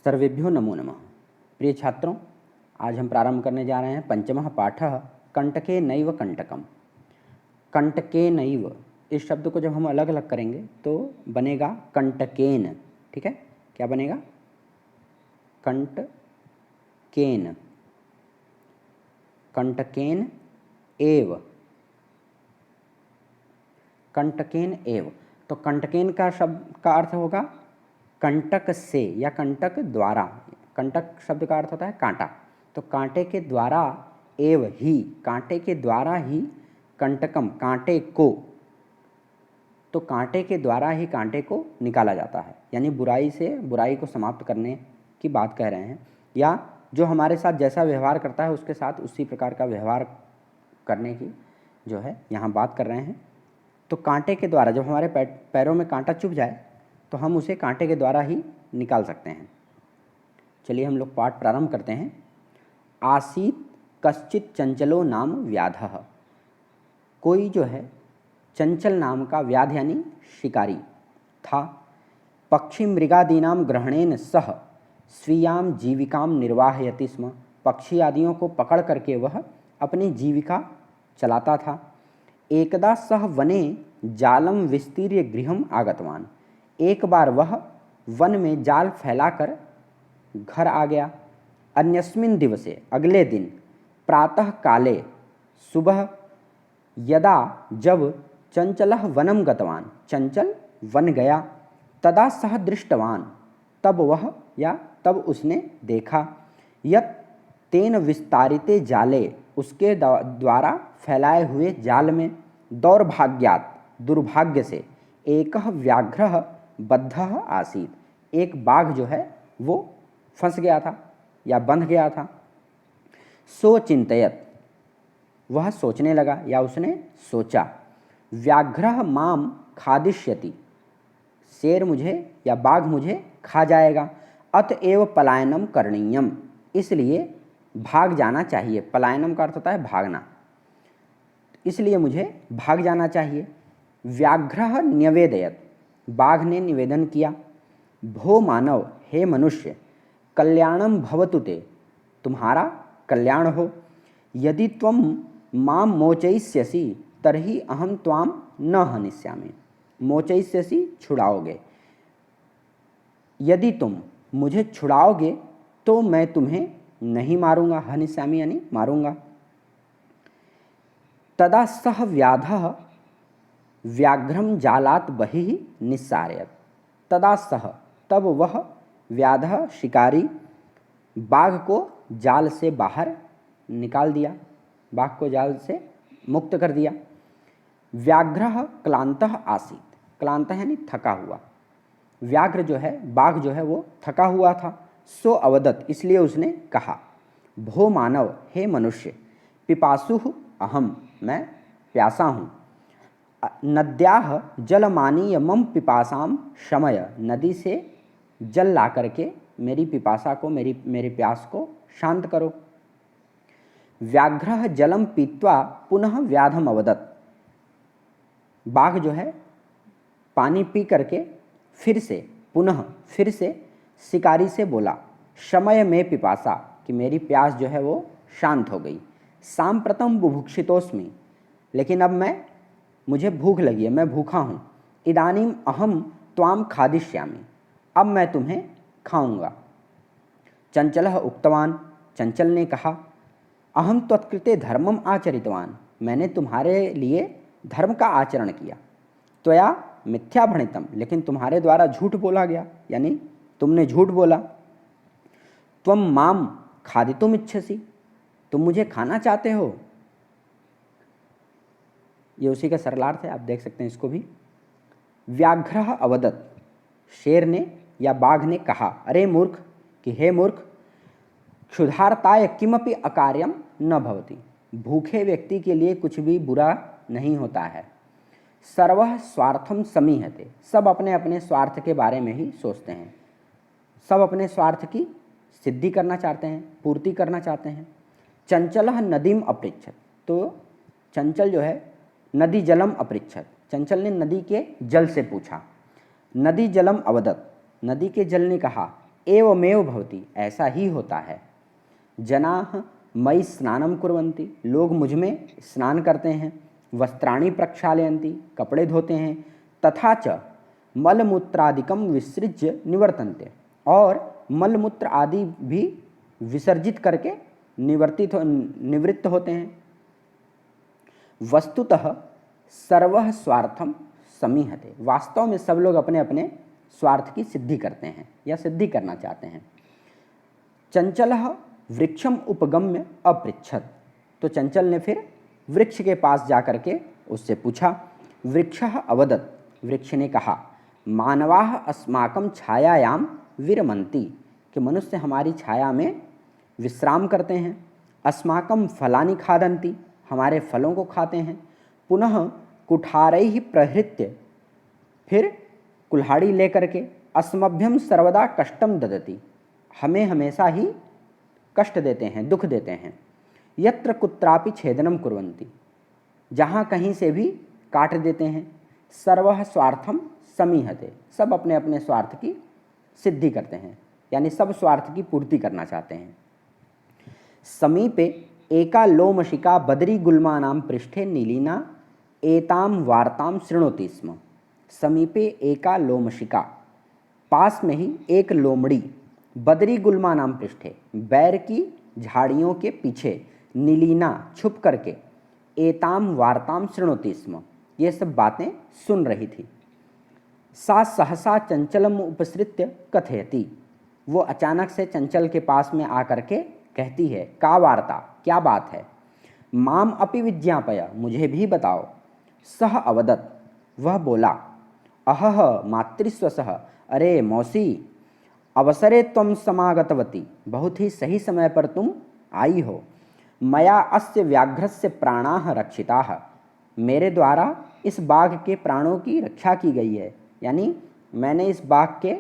सर्वेभ्यो नमो नमः। प्रिय छात्रों, आज हम प्रारंभ करने जा रहे हैं पंचमः पाठः कंटके नैव कंटकम। कंटके नैव इस शब्द को जब हम अलग अलग करेंगे तो बनेगा कंटकेन। ठीक है, क्या बनेगा? कंटकेन, कंटकेन एव, कंटकेन एव। तो कंटकेन का शब्द का अर्थ होगा कंटक से या कंटक द्वारा। कंटक शब्द का अर्थ होता है कांटा, तो कांटे के द्वारा एव ही, कांटे के द्वारा ही कंटकम, कांटे को, तो कांटे के द्वारा ही कांटे को निकाला जाता है। यानी बुराई से बुराई को समाप्त करने की बात कह रहे हैं, या जो हमारे साथ जैसा व्यवहार करता है उसके साथ उसी प्रकार का व्यवहार करने की जो है यहाँ बात कर रहे हैं। तो कांटे के द्वारा, जब हमारे पैरों में कांटा चुभ जाए तो हम उसे कांटे के द्वारा ही निकाल सकते हैं। चलिए हम लोग पाठ प्रारंभ करते हैं। आसीत कश्चित चंचलो नाम व्याधः। कोई जो है चंचल नाम का व्याध यानी शिकारी था। पक्षी मृगादीनाम ग्रहणेन सह स्वीयाम जीविकाम निर्वाहयति स्म। पक्षी आदियों को पकड़ करके वह अपनी जीविका चलाता था। एकदा सह वने जालम विस्तीर्य गृहम आगतवान। एक बार वह वन में जाल फैलाकर घर आ गया। अन्यस्मिन् दिवसे, अगले दिन, प्रातः काले, सुबह, यदा, जब, चंचलः वनम गतवान, चंचल वन गया, तदा सह दृष्टवान, तब वह या तब उसने देखा, यत् तेन विस्तारिते जाले, उसके द्वारा फैलाए हुए जाल में, दौर्भाग्यात्, दुर्भाग्य से, एकः व्याघ्रः बद्धः आसीत, एक बाघ जो है वो फंस गया था या बंध गया था। सो चिंतयत, वह सोचने लगा या उसने सोचा, व्याघ्रः माम खादिष्यति, शेर मुझे या बाघ मुझे खा जाएगा, अतएव पलायनम करणीयम, इसलिए भाग जाना चाहिए। पलायनम का अर्थ होता है भागना, इसलिए मुझे भाग जाना चाहिए। व्याघ्रः न्यवेदयत, बाघ ने निवेदन किया, भो मानव, हे मनुष्य, कल्याणम भवतु ते, तुम्हारा कल्याण हो। यदि त्वं माम मोचयिष्यसि तर्हि अहम त्वाम न हनिष्यामि। मोचयिष्यसि, छुड़ाओगे, यदि तुम मुझे छुड़ाओगे तो मैं तुम्हें नहीं मारूंगा। हनिष्यामि यानी मारूंगा। तदा सह व्याधः व्याघ्रम जालात बहिः निस्सारयत। तदा सह, तब वह, व्याधः शिकारी, बाघ को जाल से बाहर निकाल दिया, बाघ को जाल से मुक्त कर दिया। व्याघ्रः क्लांतः आसीत, क्लांतः यानी थका हुआ, व्याघ्र जो है, बाघ जो है वो थका हुआ था। सो अवदत, इसलिए उसने कहा, भो मानव, हे मनुष्य, पिपासुः अहम, मैं प्यासा हूँ। नद्याः जलमानीय मम पिपासाम शमय, नदी से जल ला करके मेरी पिपासा को, मेरी प्यास को शांत करो। व्याघ्रः जलम पीत्वा पुनः व्याधम अवदत्, बाघ जो है पानी पी करके फिर से शिकारी से बोला, शमय में पिपासा, कि मेरी प्यास जो है वो शांत हो गई। सांप्रतम बुभुक्षितोस्मि, लेकिन अब मुझे भूख लगी है, मैं भूखा हूँ। इदानीम अहम त्वाम खादिष्यामि, अब मैं तुम्हें खाऊंगा। चंचलः उक्तवान, चंचल ने कहा, अहम त्वत्कृते धर्मम आचरितवान, मैंने तुम्हारे लिए धर्म का आचरण किया। त्वया मिथ्या भणितम, लेकिन तुम्हारे द्वारा झूठ बोला गया, यानी तुमने झूठ बोला। त्वम माम खादितुम इच्छसि, तुम मुझे खाना चाहते हो। ये उसी का सरलार्थ है, आप देख सकते हैं इसको भी। व्याघ्रः अवदत्, शेर ने या बाघ ने कहा, अरे मूर्ख, कि हे मूर्ख, क्षुधार्ताय किमपि अकार्यम न भवति, भूखे व्यक्ति के लिए कुछ भी बुरा नहीं होता है। सर्वः स्वार्थम समीहते, सब अपने अपने स्वार्थ के बारे में ही सोचते हैं, सब अपने स्वार्थ की सिद्धि करना चाहते हैं, पूर्ति करना चाहते हैं। चंचलः नदीम अपृच्छत, तो चंचल जो है नदी जलम अपृच्छत, चंचल ने नदी के जल से पूछा। नदी जलम अवदत्, नदी के जल ने कहा, एवमेव भवति, ऐसा ही होता है। जनाः मयि स्नानं कुर्वन्ति, लोग मुझ में स्नान करते हैं। वस्त्राणि प्रक्षालयन्ति, कपड़े धोते हैं। तथा च मलमूत्रादिकं विसृज्य निवर्तन्ते, और मलमूत्र आदि भी विसर्जित करके निवृत्त होते हैं। वस्तुतः सर्वः स्वार्थम समीहते, वास्तव में सब लोग अपने अपने स्वार्थ की सिद्धि करते हैं या सिद्धि करना चाहते हैं। चंचलः वृक्षम उपगम्य अपृच्छत, तो चंचल ने फिर वृक्ष के पास जाकर के उससे पूछा। वृक्षः अवदत्, वृक्ष ने कहा, मानवाः अस्माकं छायायां विरमन्ति, कि मनुष्य हमारी छाया में विश्राम करते हैं। अस्माकं फलानि खादन्ति, हमारे फलों को खाते हैं। पुनः कुठारैः प्रहृत्य, फिर कुल्हाड़ी लेकर के, अस्मभ्यं सर्वदा कष्टं ददति, हमें हमेशा ही कष्ट देते हैं, दुख देते हैं। यत्र कुत्रापि छेदनं कुर्वन्ति, जहाँ कहीं से भी काट देते हैं। सर्वः स्वार्थम समीहते, सब अपने अपने स्वार्थ की सिद्धि करते हैं, यानी सब स्वार्थ की पूर्ति करना चाहते हैं। समीपे एका लोमशिका बदरी गुल्मानां पृष्ठे नीलिना एतां वार्तां शृणोति स्म। समीपे एका लोमशिका, पास में ही एक लोमड़ी, बदरी गुल्मा नाम पृष्ठे, बैर की झाड़ियों के पीछे, नीलिना छुप करके, एताम वार्ताम शृणोति स्म, ये सब बातें सुन रही थी। सा सहसा चंचलम उपसृत्य कथयति, वो अचानक से चंचल के पास में आकर के कहती है, का वार्ता, क्या बात है। माम अपि विज्ञापय, मुझे भी बताओ। सह अवदत्, वह बोला, अहह मातृस्वसः, अरे मौसी, अवसरे त्वं समागतवती, बहुत ही सही समय पर तुम आई हो। मया अस्य व्याघ्रस्य प्राणाः रक्षिताः, मेरे द्वारा इस बाघ के प्राणों की रक्षा की गई है, यानी मैंने इस बाघ के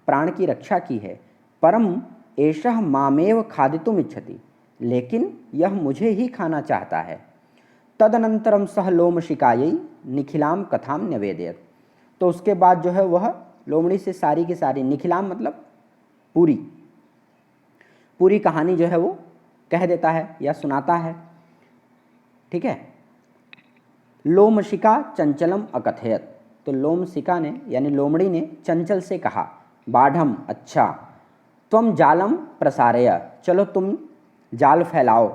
प्राण की रक्षा की है। परम एषः मामेव खादितुम् इच्छति, लेकिन यह मुझे ही खाना चाहता है। तदनंतरम सह लोमशिकायै निखिलाम कथाम न्यवेदयत्, तो उसके बाद जो है वह लोमड़ी से सारी की सारी, निखिलाम मतलब पूरी कहानी जो है वो कह देता है या सुनाता है। ठीक है। लोमशिका चंचलम अकथयत, तो लोमशिका ने यानी लोमड़ी ने चंचल से कहा, बाढ़म, अच्छा, त्वं जालम प्रसारय, चलो तुम जाल फैलाओ।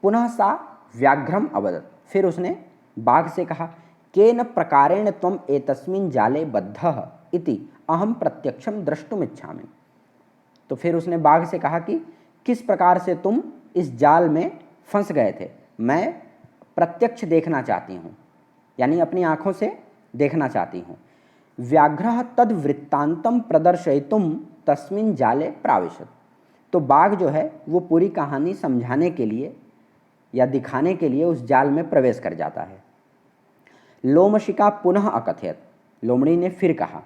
पुनः सा व्याघ्रम अवदत्, फिर उसने बाघ से कहा, केन प्रकारेण त्वं एतस्मिन् जाले बद्धः इति अहम प्रत्यक्षम द्रष्टुमिच्छामि, तो फिर उसने बाघ से कहा कि किस प्रकार से तुम इस जाल में फंस गए थे, मैं प्रत्यक्ष देखना चाहती हूँ, यानी अपनी आँखों से देखना चाहती हूँ। व्याघ्रः तद वृत्तांतम प्रदर्शयितुम तस्मिन् जाले प्राविशत, तो बाघ जो है वो पूरी कहानी समझाने के लिए या दिखाने के लिए उस जाल में प्रवेश कर जाता है। लोमशिका पुनः अकथयत, लोमड़ी ने फिर कहा,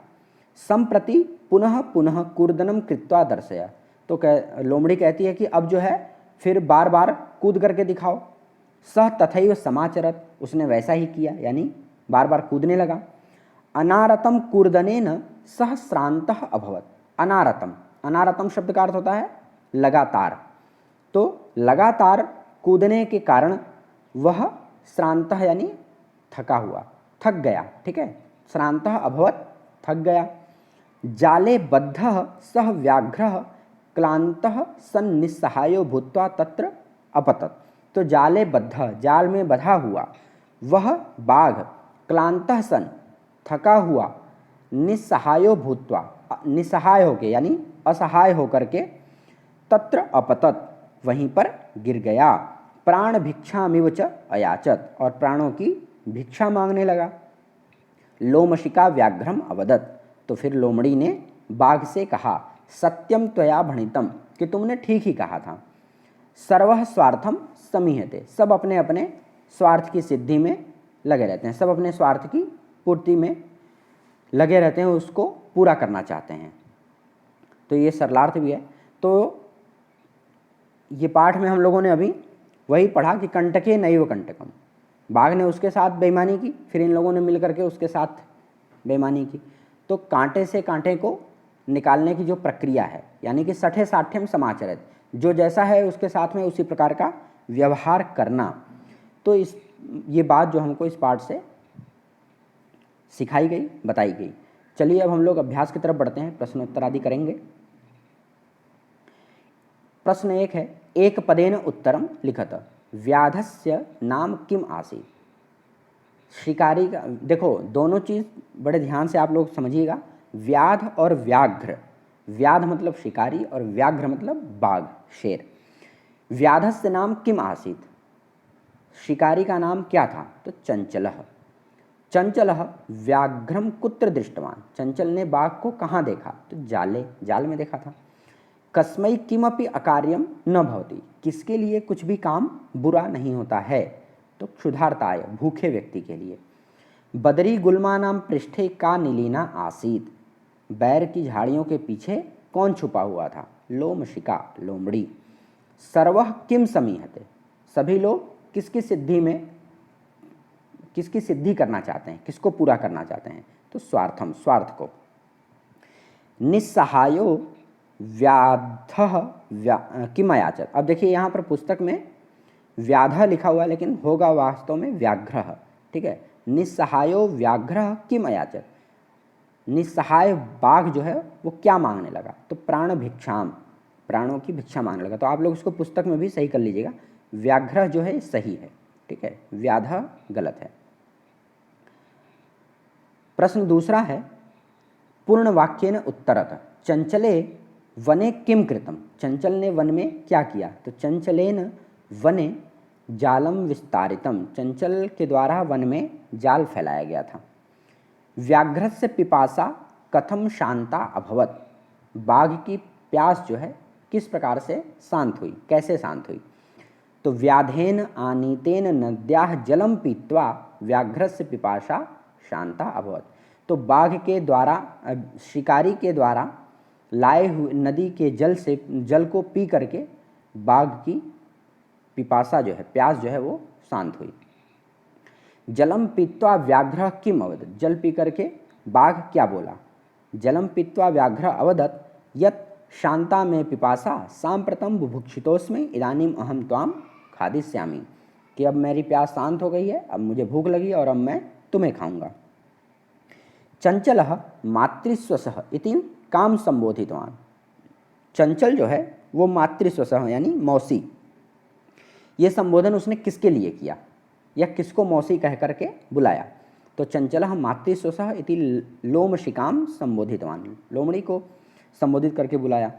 संप्रति पुनः पुनः कूर्दनम कृत्वा दर्शय, तो लोमड़ी कहती है कि अब जो है फिर बार बार कूद करके दिखाओ। सह तथैव समाचरत, उसने वैसा ही किया, यानी बार बार कूदने लगा। अनारतम कूर्दनेन सह श्रान्तः अभवत, अनारतम, अनारतम शब्द का अर्थ होता है लगातार, तो लगातार कूदने के कारण वह श्रान्तः यानी थका हुआ, थक गया। ठीक है, श्रान्तः अभवत, थक गया। जाले बद्धः सह व्याघ्रः क्लान्तः सन् निस्सहायो भूत्वा तत्र अपतत, तो जाले बद्धः, जाल में बधा हुआ वह बाघ, क्लान्तः सन्, थका हुआ, निस्सहायो भूत्वा, निस्सहाय होके यानी असहाय होकर के, तत्र अपतत, वहीं पर गिर गया। प्राण भिक्षामिव च अयाचत, और प्राणों की भिक्षा मांगने लगा। लोमशिका व्याघ्रम अवदत्, तो फिर लोमड़ी ने बाघ से कहा, सत्यम त्वया भणितम, कि तुमने ठीक ही कहा था। सर्वः स्वार्थम समीहते, सब अपने अपने स्वार्थ की सिद्धि में लगे रहते हैं, सब अपने स्वार्थ की पूर्ति में लगे रहते हैं, उसको पूरा करना चाहते हैं। तो ये सरलार्थ भी है। तो ये पाठ में हम लोगों ने अभी वही पढ़ा कि कंटके नैव कंटकम, बाघ ने उसके साथ बेईमानी की, फिर इन लोगों ने मिल करके उसके साथ बेईमानी की। तो कांटे से कांटे को निकालने की जो प्रक्रिया है, यानी कि सठे साठ्यम समाचरित, जो जैसा है उसके साथ में उसी प्रकार का व्यवहार करना। तो ये बात जो हमको इस पाठ से सिखाई गई, बताई गई। चलिए अब हम लोग अभ्यास की तरफ बढ़ते हैं, प्रश्नोत्तर आदि करेंगे। प्रश्न 1 है, एक पदेन उत्तरम लिखत, व्याधस्य नाम किम आसीत्। शिकारी का, देखो दोनों चीज़ बड़े ध्यान से आप लोग समझिएगा, व्याध और व्याघ्र। व्याध मतलब शिकारी और व्याघ्र मतलब बाघ, शेर। व्याधस्य नाम किम आसीत्, शिकारी का नाम क्या था, तो चंचलः। चंचलः व्याघ्रम कुत्र दृष्टवान, चंचल ने बाघ को कहाँ देखा, तो जाले, जाल में देखा था। कस्मै किमपि अकार्यम न भवति, किसके लिए कुछ भी काम बुरा नहीं होता है, तो क्षुधार्ताय, भूखे व्यक्ति के लिए। बदरी गुल्मानां पृष्ठे का निलीना आसीत्, बैर की झाड़ियों के पीछे कौन छुपा हुआ था, लोमशिका, लोमड़ी। सर्वः किम समीहते, सभी लोग किसकी सिद्धि करना चाहते हैं, किसको पूरा करना चाहते हैं, तो स्वार्थम, स्वार्थ को। निस्सहायो व्याधः किम अयाचत। अब देखिए यहाँ पर पुस्तक में व्याध लिखा हुआ है, लेकिन होगा वास्तव में व्याघ्रः, ठीक है। निस्सहायो व्याघ्रः किम अयाचत, निस्सहाय बाघ जो है वो क्या मांगने लगा, तो प्राण भिक्षाम, प्राणों की भिक्षा मांगने लगा। तो आप लोग इसको पुस्तक में भी सही कर लीजिएगा, व्याघ्र जो है सही है, ठीक है, व्याध गलत है। प्रश्न दूसरा है, पूर्ण वाक्येन उत्तरत, चंचले वने किम कृतम, चंचल ने वन में क्या किया, तो चंचलेन वने जालम विस्तारितम, चंचल के द्वारा वन में जाल फैलाया गया था। व्याघ्रस्य पिपासा कथम शांता अभवत, बाघ की प्यास जो है किस प्रकार से शांत हुई, कैसे शांत हुई, तो व्याधेन आनीतेन नद्याः जलम पीत्वा व्याघ्रस्य पिपासा शांता अभवत। तो बाघ के द्वारा, शिकारी के द्वारा लाए हुए नदी के जल को पी करके बाघ की पिपासा जो है, प्यास जो है वो शांत हुई। जलम पीत्वा व्याघ्र किम अवदत्, जल पी करके बाघ क्या बोला, जलम पीत्वा व्याघ्र अवदत् यत् शांता में पिपासा सांप्रतम बुभुक्षितोस्मि इदानीम अहम त्वाम खादिष्यामि, कि अब मेरी प्यास शांत हो गई है, अब मुझे भूख लगी और अब मैं तुम्हें खाऊंगा। चंचलः मातृस्वसः इति काम संबोधितवान, चंचल जो है वो मातृस्वसः यानी मौसी, ये संबोधन उसने किसके लिए किया या किसको मौसी कह करके बुलाया, तो चंचलः मातृस्वसः इति लोमशिकाम संबोधितवान, लोमड़ी को संबोधित करके बुलाया।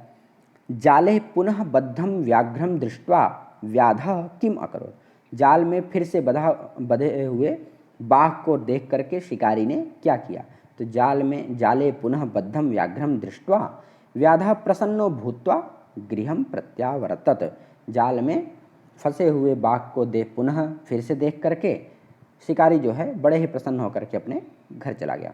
जाले पुनः बद्धम व्याघ्रम दृष्ट्वा व्याधः किम अकरोत्, जाल में फिर से बधे हुए बाघ को देख करके शिकारी ने क्या किया, तो जाले पुनः बद्धम व्याघ्रम दृष्ट्वा व्याधः प्रसन्नो भूत्वा गृहं प्रत्यावर्तत, जाल में फंसे हुए बाघ को पुनः फिर से देख करके शिकारी जो है बड़े ही प्रसन्न होकर के अपने घर चला गया।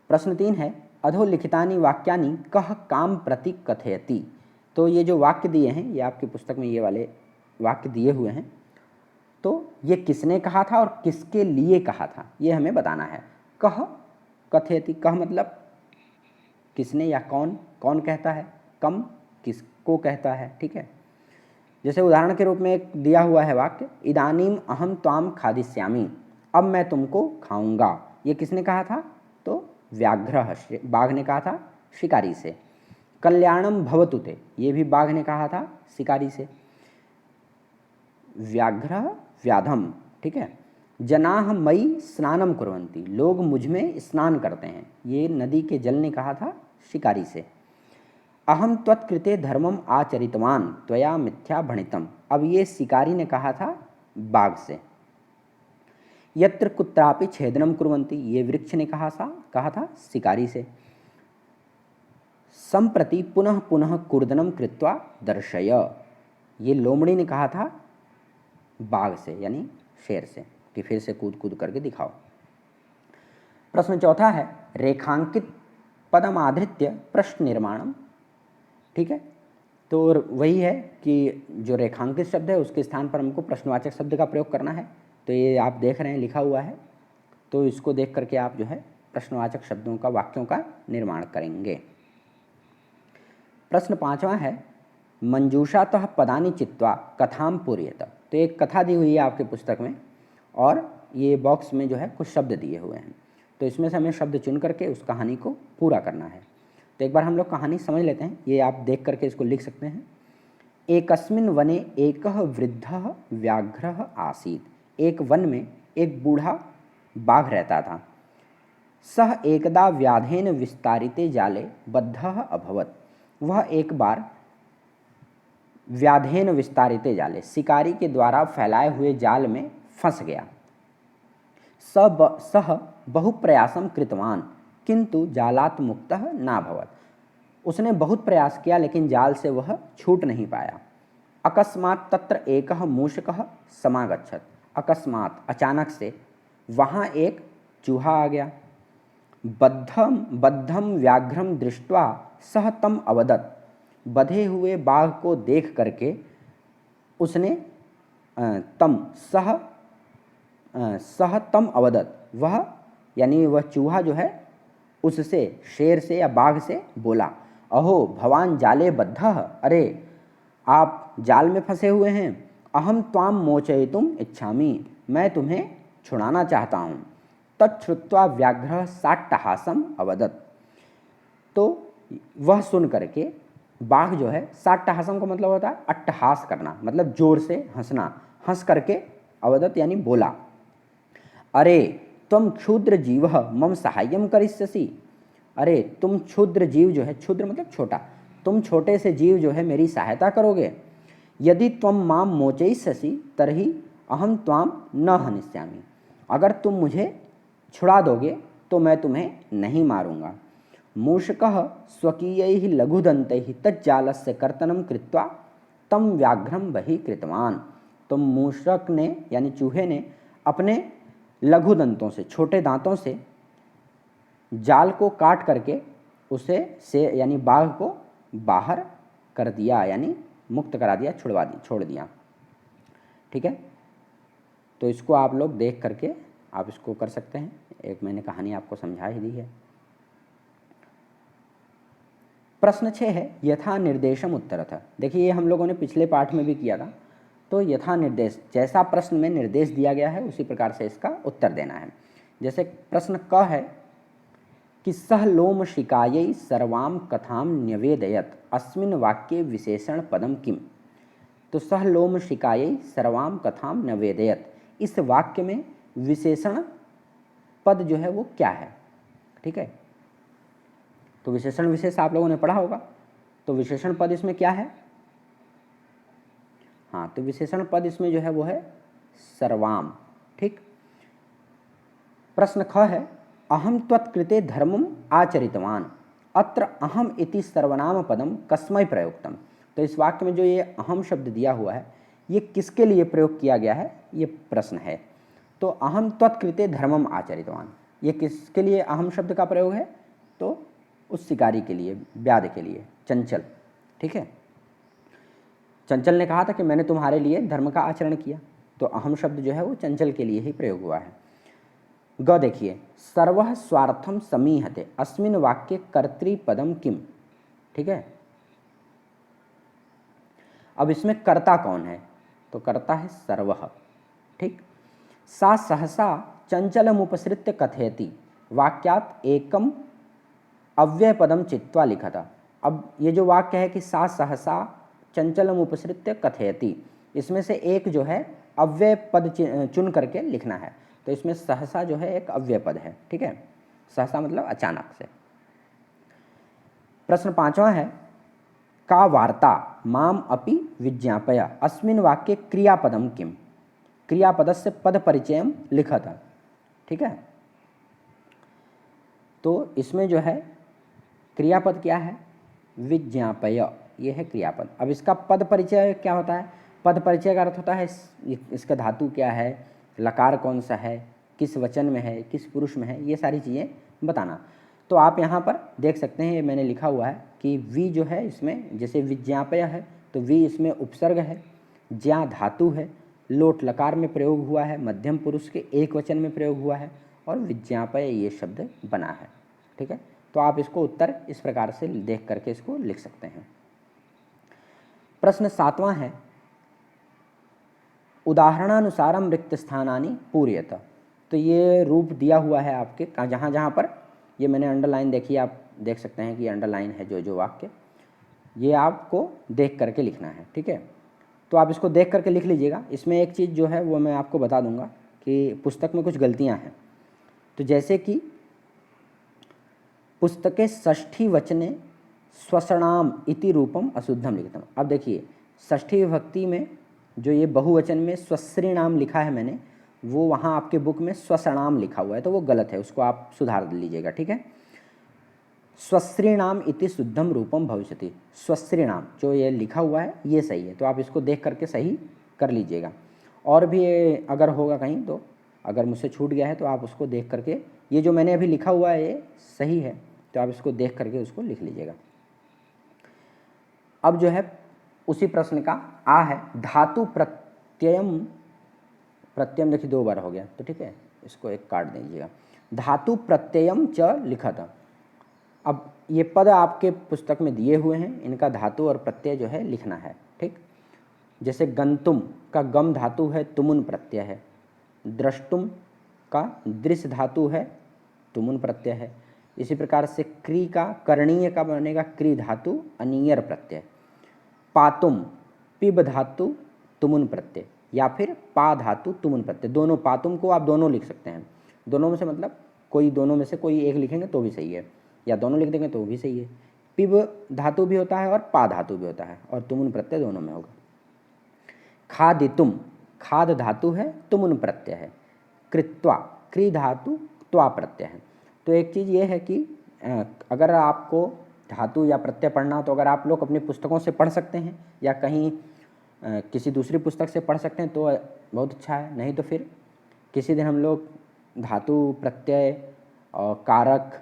प्रश्न 3 है, अधोलिखितानि वाक्यानि कः काम प्रति कथयति, तो ये जो वाक्य दिए हैं, ये आपकी पुस्तक में ये वाले वाक्य दिए हुए हैं, तो ये किसने कहा था और किसके लिए कहा था, ये हमें बताना है। कह कथयति, कह मतलब किसने या कौन, कौन कहता है, कम किसको कहता है, ठीक है। जैसे उदाहरण के रूप में एक दिया हुआ है वाक्य, इदानीम अहम त्वाम खादिष्यामि, अब मैं तुमको खाऊंगा, ये किसने कहा था, तो व्याघ्र, बाघ ने कहा था शिकारी से। कल्याणम भवतु ते, ये भी बाघ ने कहा था शिकारी से। व्याघ्र व्याधम, ठीक है। जनाः मयि स्नानम कुर्वन्ति, लोग मुझ में स्नान करते हैं, ये नदी के जल ने कहा था शिकारी से। अहम त्वत्कृते धर्मम आचरितवान त्वया मिथ्या भणितम, अब ये शिकारी ने कहा था बाघ से। यत्र कुत्रापि छेदनम कुर्वन्ति, ये वृक्ष ने कहा था शिकारी से। संप्रति पुनः पुनः कूर्दनम कृत्वा दर्शय, ये लोमड़ी ने कहा था बाघ से यानी शेर से, कि फिर से कूद कूद करके दिखाओ। प्रश्न 4 है, रेखांकित पदमाधृत्य प्रश्न निर्माणम, ठीक है। तो वही है कि जो रेखांकित शब्द है उसके स्थान पर हमको प्रश्नवाचक शब्द का प्रयोग करना है। तो ये आप देख रहे हैं लिखा हुआ है, तो इसको देख करके आप जो है प्रश्नवाचक शब्दों का, वाक्यों का निर्माण करेंगे। प्रश्न 5वां है मंजूषातः पदानि चित्वा कथाम पूरयत। तो एक कथा दी हुई है आपके पुस्तक में और ये बॉक्स में जो है कुछ शब्द दिए हुए हैं, तो इसमें से हमें शब्द चुन करके उस कहानी को पूरा करना है। तो एक बार हम लोग कहानी समझ लेते हैं, ये आप देख करके इसको लिख सकते हैं। एकस्मिन् वने एकः वृद्धः व्याघ्रः आसीत्। एक वन में एक बूढ़ा बाघ रहता था। सः एकदा व्याधेन विस्तारिते जाले बद्धः अभवत्। वह एक बार व्याधेन विस्तारिते जाले, शिकारी के द्वारा फैलाए हुए जाल में फंस गया। सह बहुप्रयासं कृतवान् किंतु जालात् मुक्तः नाभवत्। उसने बहुत प्रयास किया लेकिन जाल से वह छूट नहीं पाया। अकस्मात् तत्र एकः मूषकः समागच्छत्। अकस्मात, अचानक से वहाँ एक चूहा आ गया। बद्धम व्याघ्रम दृष्ट्वा सह तम अवदत्। बधे हुए बाघ को देख करके उसने सह तम अवदत्, वह यानी वह चूहा जो है उससे, शेर से या बाघ से बोला, अहो भवान जाले बद्धः। अरे आप जाल में फंसे हुए हैं। अहम त्वाम मोचयितुम इच्छामि। मैं तुम्हें छुड़ाना चाहता हूँ। तच्छ्रुत्वा व्याघ्रः साट्टहासम अवदत्। तो वह सुन करके बाघ जो है, साट्टहासम का मतलब होता है अट्टहास करना, मतलब जोर से हंसना, हंस करके अवदत् यानी बोला, अरे तुम क्षुद्र जीव मम सहाय्यम करिष्यसि। अरे तुम क्षुद्र जीव जो है, क्षुद्र मतलब छोटा, तुम छोटे से जीव जो है मेरी सहायता करोगे। यदि त्वं माम मोचयिष्यसि तर्हि अहम त्वाम न हनिष्यामि। अगर तुम मुझे छुड़ा दोगे तो मैं तुम्हें नहीं मारूंगा। मूषकः स्वकीयैः लघुदन्तैः तज्जालस्य कर्तनं कृत्वा तम व्याघ्रम बहिः कृतवान्। तो मूषक ने यानी चूहे ने अपने लघु दंतों से, छोटे दांतों से जाल को काट करके उसे से यानी बाघ को बाहर कर दिया, यानी मुक्त करा दिया, छोड़ दिया। ठीक है, तो इसको आप लोग देख करके आप इसको कर सकते हैं। एक मैंने कहानी आपको समझा ही दी है। प्रश्न 6 है यथा निर्देशम उत्तरतः। देखिए ये हम लोगों ने पिछले पाठ में भी किया था। तो यथा निर्देश, जैसा प्रश्न में निर्देश दिया गया है उसी प्रकार से इसका उत्तर देना है। जैसे प्रश्न क है कि सह लोमशिकायै सर्वाम कथाम न्यवेदयत्। अस्मिन् वाक्ये विशेषण पदम किम। तो सह लोमशिकायै सर्वाम कथाम न्यवेदयत्, इस वाक्य में विशेषण पद जो है वो क्या है। ठीक है, तो विशेषण विशेष आप लोगों ने पढ़ा होगा। तो विशेषण पद इसमें क्या है? हाँ, तो विशेषण पद इसमें जो है वो है सर्वाम। ठीक, प्रश्न ख है अहम त्वत्कृते धर्मम आचरितवान। अत्र अहम इति सर्वनाम पदम कस्मै प्रयुक्तम। तो इस वाक्य में जो ये अहम शब्द दिया हुआ है ये किसके लिए प्रयोग किया गया है, ये प्रश्न है। तो अहम त्वत्कृते धर्मम आचरितवान, ये किसके लिए अहम शब्द का प्रयोग है? तो उस शिकारी के लिए, व्याध के लिए, चंचल। ठीक है, चंचल ने कहा था कि मैंने तुम्हारे लिए धर्म का आचरण किया, तो अहम शब्द जो है वो चंचल के लिए ही प्रयोग हुआ है। ग देखिए, सर्वः स्वार्थम समीहते अस्मिन् वाक्ये कर्तृपदम किम। ठीक है, अब इसमें कर्ता कौन है? तो कर्ता है सर्वः। ठीक, सा सहसा चंचलमुपसृत्य कथयति। वाक्यात् एकम अव्यय पदम चित्वा लिखा था। अब ये जो वाक्य है कि सा सहसा चंचलम उपसृत्य कथयति, इसमें से एक जो है अव्यय पद चुन करके लिखना है। तो इसमें सहसा जो है एक अव्यय पद है। ठीक है, सहसा मतलब अचानक से। प्रश्न 5वां है का वार्ता माम अपि विज्ञापय। अस्मिन् वाक्ये क्रियापदम किम। क्रियापदस्य पद परिचयम लिखा था। ठीक है, तो इसमें जो है क्रियापद क्या है? विज्ञापय, ये है क्रियापद। अब इसका पद परिचय क्या होता है? पद परिचय का अर्थ होता है इसका धातु क्या है, लकार कौन सा है, किस वचन में है, किस पुरुष में है, ये सारी चीज़ें बताना। तो आप यहाँ पर देख सकते हैं, ये मैंने लिखा हुआ है कि वी जो है इसमें, जैसे विज्ञापय है तो वी इसमें उपसर्ग है, ज्ञा धातु है, लोट लकार में प्रयोग हुआ है, मध्यम पुरुष के एक वचन में प्रयोग हुआ है, और विज्ञापय ये शब्द बना है। ठीक है, तो आप इसको उत्तर इस प्रकार से देख करके इसको लिख सकते हैं। प्रश्न 7वां है, उदाहरणानुसारम रिक्त स्थानानि पूरयत। तो ये रूप दिया हुआ है आपके जहाँ जहाँ पर ये मैंने अंडरलाइन देखी, आप देख सकते हैं कि अंडरलाइन है जो वाक्य, ये आपको देख करके लिखना है। ठीक है, तो आप इसको देख करके लिख लीजिएगा। इसमें एक चीज़ जो है वो मैं आपको बता दूंगा कि पुस्तक में कुछ गलतियां हैं। तो जैसे कि पुस्तके षष्ठी वचने स्वसणाम इति रूपम अशुद्धम लिखितम। अब देखिए, षष्ठी विभक्ति में जो ये बहुवचन में स्वश्रीणाम लिखा है मैंने, वो वहाँ आपके बुक में स्वसणाम लिखा हुआ है, तो वो गलत है, उसको आप सुधार लीजिएगा। ठीक है, स्वश्रीणाम इति शुद्धम रूपम भविष्यति। स्वश्रीणाम जो ये लिखा हुआ है ये सही है, तो आप इसको देख करके सही कर लीजिएगा। और भी अगर होगा कहीं, तो अगर मुझसे छूट गया है तो आप उसको देख करके, ये जो मैंने अभी लिखा हुआ है ये सही है, तो आप इसको देख करके उसको लिख लीजिएगा। अब जो है उसी प्रश्न का आ है, धातु प्रत्ययम, प्रत्ययम देखिए 2 बार हो गया, तो ठीक है इसको एक काट दीजिएगा। धातु प्रत्ययम च लिखत। अब ये पद आपके पुस्तक में दिए हुए हैं, इनका धातु और प्रत्यय जो है लिखना है। ठीक, जैसे गंतुम का गम धातु है, तुमुन प्रत्यय है। द्रष्टुम का दृश्य धातु है, तुमुन प्रत्यय है। इसी प्रकार से क्री का, करणीय का बनेगा क्री धातु, अनियर प्रत्यय। पातुम पिब धातु, तुमुन प्रत्यय, या फिर पा धातु तुमुन प्रत्यय। दोनों, पातुम को आप दोनों लिख सकते हैं, दोनों में से मतलब कोई दोनों में से कोई एक लिखेंगे तो भी सही है, या दोनों लिख देंगे तो भी सही है। पिब धातु भी होता है और पा धातु भी होता है, और तुमुन प्रत्यय दोनों में होगा। खादितुम, खाद धातु है, तुमुन प्रत्यय है। कृत्वा, क्री धातु, त्वा प्रत्यय है। तो एक चीज़ ये है कि अगर आपको धातु या प्रत्यय पढ़ना, तो अगर आप लोग अपनी पुस्तकों से पढ़ सकते हैं या कहीं किसी दूसरी पुस्तक से पढ़ सकते हैं तो बहुत अच्छा है, नहीं तो फिर किसी दिन हम लोग धातु, प्रत्यय और कारक,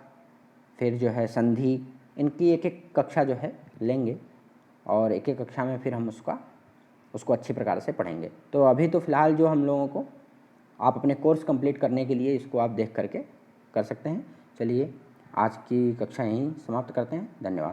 फिर जो है संधि, इनकी एक एक कक्षा जो है लेंगे, और एक एक कक्षा में फिर हम उसको अच्छी प्रकार से पढ़ेंगे। तो अभी तो फ़िलहाल जो हम लोगों को, आप अपने कोर्स कंप्लीट करने के लिए इसको आप देख करके कर सकते हैं। चलिए आज की कक्षा यहीं समाप्त करते हैं, धन्यवाद।